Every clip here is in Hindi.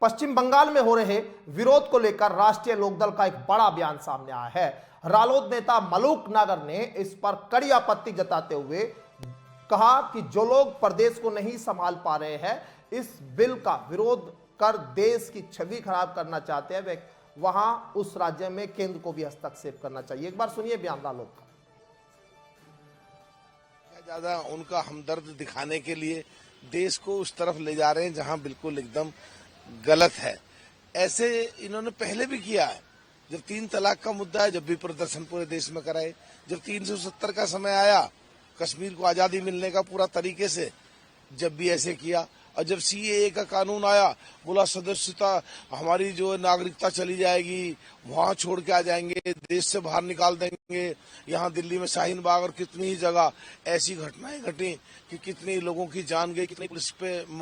पश्चिम बंगाल में हो रहे विरोध को लेकर राष्ट्रीय लोकदल का एक बड़ा बयान सामने आया है। रालोद नेता मलूक नागर ने इस पर कड़ी आपत्ति जताते हुए कहा कि जो लोग प्रदेश को नहीं संभाल पा रहे हैं, इस बिल का विरोध कर देश की छवि खराब करना चाहते हैं, वे वहां उस राज्य में केंद्र को भी हस्तक्षेप करना चाहिए। एक बार सुनिए बयान रालोद का। ज्यादा उनका हमदर्द दिखाने के लिए देश को उस तरफ ले जा रहे हैं जहां बिल्कुल एकदम गलत है। ऐसे इन्होंने पहले भी किया है। जब 3 तलाक का मुद्दा है, जब भी प्रदर्शन पूरे देश में कराए, जब 370 का समय आया, कश्मीर को आजादी मिलने का पूरा तरीके से, जब भी ऐसे किया। और जब सीएए का कानून आया, बोला सदस्यता हमारी जो नागरिकता चली जाएगी, वहां छोड़ के आ जाएंगे, देश से बाहर निकाल देंगे। यहाँ दिल्ली में शाहीन बाग और कितनी ही जगह ऐसी घटनाएं घटी कि कितने लोगों की जान गई, कितने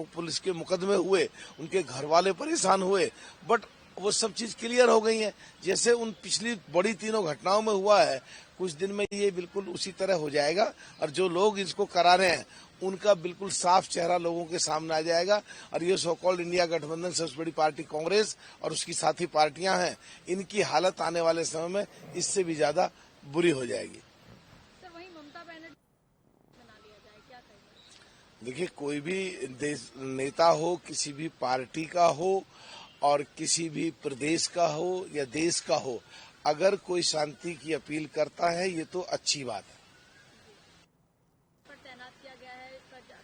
पुलिस के मुकदमे हुए, उनके घर वाले परेशान हुए। बट वो सब चीज क्लियर हो गई है। जैसे उन पिछली बड़ी तीनों घटनाओं में हुआ है, कुछ दिन में ये बिल्कुल उसी तरह हो जाएगा। और जो लोग इसको करा रहे हैं उनका बिल्कुल साफ चेहरा लोगों के सामने आ जाएगा। और ये सो कॉल्ड इंडिया गठबंधन सबसे बड़ी पार्टी कांग्रेस और उसकी साथी पार्टियां हैं, इनकी हालत आने वाले समय में इससे भी ज्यादा बुरी हो जाएगी। सर, वहीं ममता बनर्जी बना लिया जाए, क्या कहेंगे? देखिए, कोई भी देश नेता हो, किसी भी पार्टी का हो और किसी भी प्रदेश का हो या देश का हो, अगर कोई शांति की अपील करता है, ये तो अच्छी बात है। पर तैनात किया गया है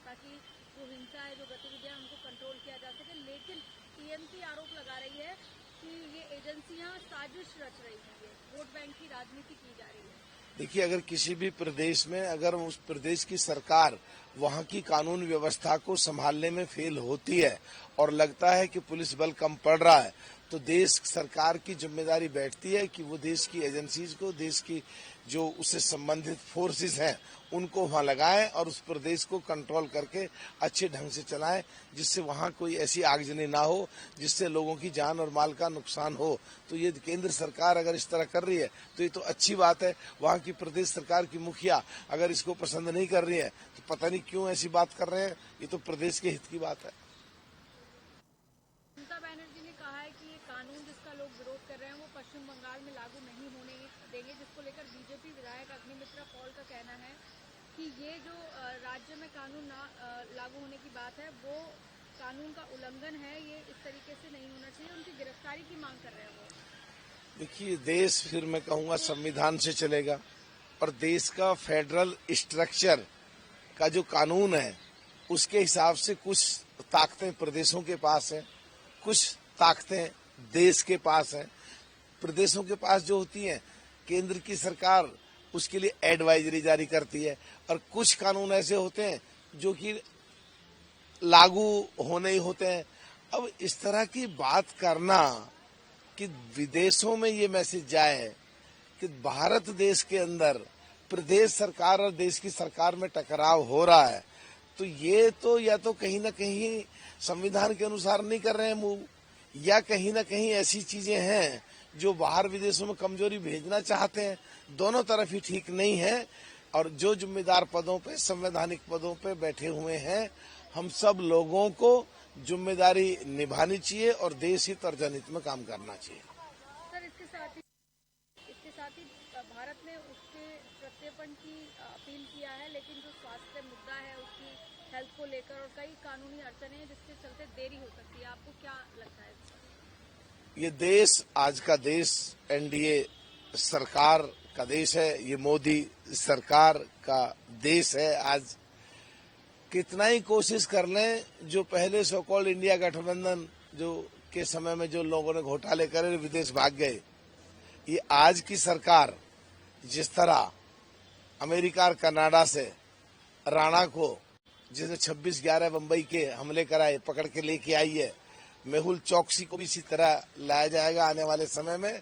ताकि जो हिंसा है, जो गतिविधियां, उनको कंट्रोल किया जा सके। लेकिन टीएमसी आरोप लगा रही है कि ये एजेंसियां साजिश रच रही हैं, वोट बैंक की राजनीति की जा रही है। देखिए, अगर किसी भी प्रदेश में अगर उस प्रदेश की सरकार वहां की कानून व्यवस्था को संभालने में फेल होती है और लगता है कि पुलिस बल कम पड़ रहा है, तो देश सरकार की जिम्मेदारी बैठती है कि वो देश की एजेंसीज को, देश की जो उससे संबंधित फोर्सेस हैं, उनको वहां लगाएं और उस प्रदेश को कंट्रोल करके अच्छे ढंग से चलाएं, जिससे वहां कोई ऐसी आगजनी ना हो जिससे लोगों की जान और माल का नुकसान हो। तो ये केंद्र सरकार अगर इस तरह कर रही है तो ये तो अच्छी बात है। वहां की प्रदेश सरकार की मुखिया अगर इसको पसंद नहीं कर रही है तो पता नहीं क्यों ऐसी बात कर रहे हैं। ये तो प्रदेश के हित की बात है। ममता बनर्जी ने कहा है कि ये कानून जिसका लोग विरोध कर रहे हैं वो पश्चिम बंगाल में लागू नहीं होने देंगे, जिसको लेकर बीजेपी विधायक अग्निमित्रा पॉल का कहना है कि ये जो राज्य में कानून लागू होने की बात है, वो कानून का उल्लंघन है, ये इस तरीके से नहीं होना चाहिए। उनकी गिरफ्तारी की मांग कर रहे हैं वो। देखिए, देश फिर मैं कहूँगा संविधान से चलेगा और देश का फेडरल स्ट्रक्चर का जो कानून है उसके हिसाब से कुछ ताकतें प्रदेशों के पास हैं, कुछ ताकतें देश के पास हैं। प्रदेशों के पास जो होती हैं, केंद्र की सरकार उसके लिए एडवाइजरी जारी करती है और कुछ कानून ऐसे होते हैं जो कि लागू होने ही होते हैं। अब इस तरह की बात करना कि विदेशों में ये मैसेज जाए कि भारत देश के अंदर प्रदेश सरकार और देश की सरकार में टकराव हो रहा है, तो ये तो या तो कहीं ना कहीं संविधान के अनुसार नहीं कर रहे हैं मूव, या कहीं ना कहीं ऐसी चीजें हैं जो बाहर विदेशों में कमजोरी भेजना चाहते हैं। दोनों तरफ ही ठीक नहीं है। और जो जिम्मेदार पदों पे, संवैधानिक पदों पे बैठे हुए हैं, हम सब लोगों को जिम्मेदारी निभानी चाहिए और देश हित और जनहित में काम करना चाहिए। सर, इसके साथ ही भारत ने उसके प्रत्यर्पण की अपील किया है, लेकिन जो स्वास्थ्य मुद्दा है, उसकी हेल्थ को लेकर और कई कानूनी अड़चने हैं जिसके चलते देरी हो सकती है। आपको क्या लगता है? ये देश, आज का देश एनडीए सरकार का देश है, ये मोदी सरकार का देश है। आज कितना ही कोशिश कर लें, जो पहले सो कॉल्ड इंडिया गठबंधन जो के समय में जो लोगों ने घोटाले करे विदेश भाग गए, ये आज की सरकार जिस तरह अमेरिका और कनाडा से राणा को, जिसने 26/11 बंबई के हमले कराए, पकड़ के लेके आई है, मेहुल चौकसी को भी इसी तरह लाया जाएगा आने वाले समय में।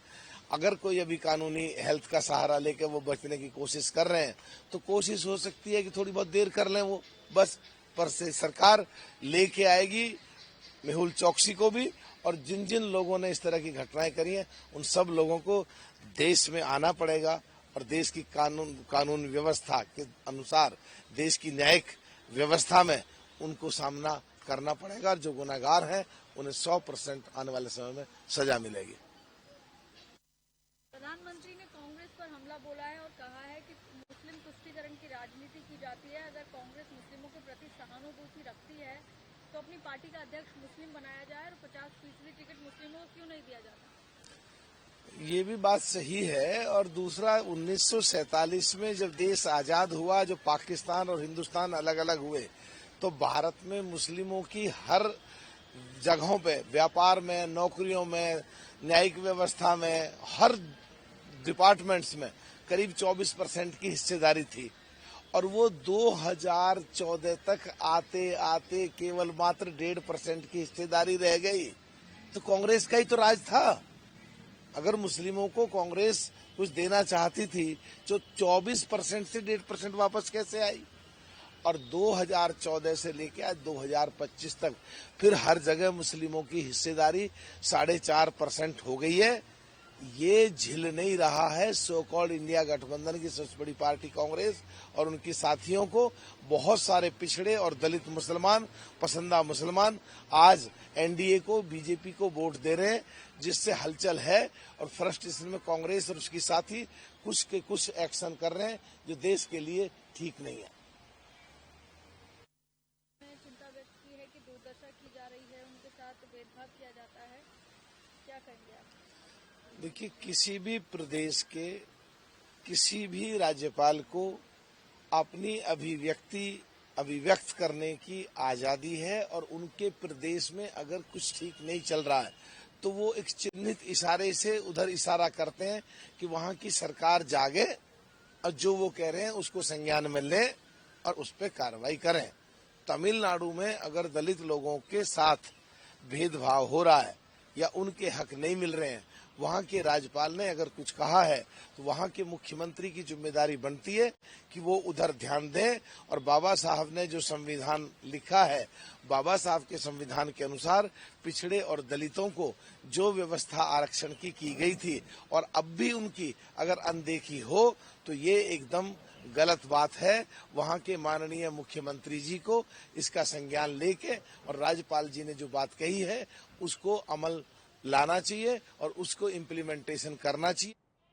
अगर कोई अभी कानूनी हेल्थ का सहारा लेके वो बचने की कोशिश कर रहे हैं तो कोशिश हो सकती है कि थोड़ी बहुत देर कर लें वो, बस। पर से सरकार लेके आएगी मेहुल चौकसी को भी, और जिन जिन लोगों ने इस तरह की घटनाएं करी हैं उन सब लोगों को देश में आना पड़ेगा और देश की कानून व्यवस्था के अनुसार, देश की न्यायिक व्यवस्था में उनको सामना करना पड़ेगा। जो गुनहगार हैं उन्हें 100% आने वाले समय में सजा मिलेगी। प्रधानमंत्री ने कांग्रेस पर हमला बोला है और कहा है कि मुस्लिम तुष्टीकरण की राजनीति की जाती है। अगर कांग्रेस मुस्लिमों के प्रति सहानुभूति रखती है तो अपनी पार्टी का अध्यक्ष मुस्लिम बनाया जाए और 50% टिकट मुस्लिमों को क्यों नहीं दिया जाता? ये भी बात सही है। और दूसरा, 1947 में जब देश आजाद हुआ, जो पाकिस्तान और हिंदुस्तान अलग अलग हुए, तो भारत में मुस्लिमों की हर जगहों पे, व्यापार में, नौकरियों में, न्यायिक व्यवस्था में, हर डिपार्टमेंट्स में करीब 24% की हिस्सेदारी थी। और वो 2014 तक आते आते केवल मात्र 1.5% की हिस्सेदारी रह गई। तो कांग्रेस का ही तो राज था। अगर मुस्लिमों को कांग्रेस कुछ देना चाहती थी तो 24% से 1.5% वापस कैसे आई? और 2014 से लेकर आज 2025 तक फिर हर जगह मुस्लिमों की हिस्सेदारी 4.5% हो गई है। ये झिल नहीं रहा है सो कॉल्ड इंडिया गठबंधन की सबसे बड़ी पार्टी कांग्रेस और उनकी साथियों को। बहुत सारे पिछड़े और दलित मुसलमान, पसंदा मुसलमान आज एनडीए को, बीजेपी को वोट दे रहे हैं, जिससे हलचल है। और फ्रस्ट्रेशन में कांग्रेस और उसकी साथी कुछ एक्शन कर रहे हैं जो देश के लिए ठीक नहीं है। चिंता व्यक्त की है कि दुर्दशा की जा रही है, उनके साथ भेदभाव किया जाता है, क्या कहेंगे आप? देखिए, किसी भी प्रदेश के किसी भी राज्यपाल को अपनी अभिव्यक्त करने की आजादी है। और उनके प्रदेश में अगर कुछ ठीक नहीं चल रहा है तो वो एक चिन्हित इशारे से उधर इशारा करते हैं कि वहां की सरकार जागे और जो वो कह रहे हैं उसको संज्ञान में लें और उस पर कार्रवाई करें। तमिलनाडु में अगर दलित लोगों के साथ भेदभाव हो रहा है या उनके हक नहीं मिल रहे हैं, वहां के राज्यपाल ने अगर कुछ कहा है तो वहां के मुख्यमंत्री की जिम्मेदारी बनती है कि वो उधर ध्यान दें। और बाबा साहब ने जो संविधान लिखा है, बाबा साहब के संविधान के अनुसार पिछड़े और दलितों को जो व्यवस्था आरक्षण की गई थी और अब भी उनकी अगर अनदेखी हो तो ये एकदम गलत बात है। वहां के माननीय मुख्यमंत्री जी को इसका संज्ञान लेके और राज्यपाल जी ने जो बात कही है उसको अमल लाना चाहिए और उसको इम्प्लीमेंटेशन करना चाहिए।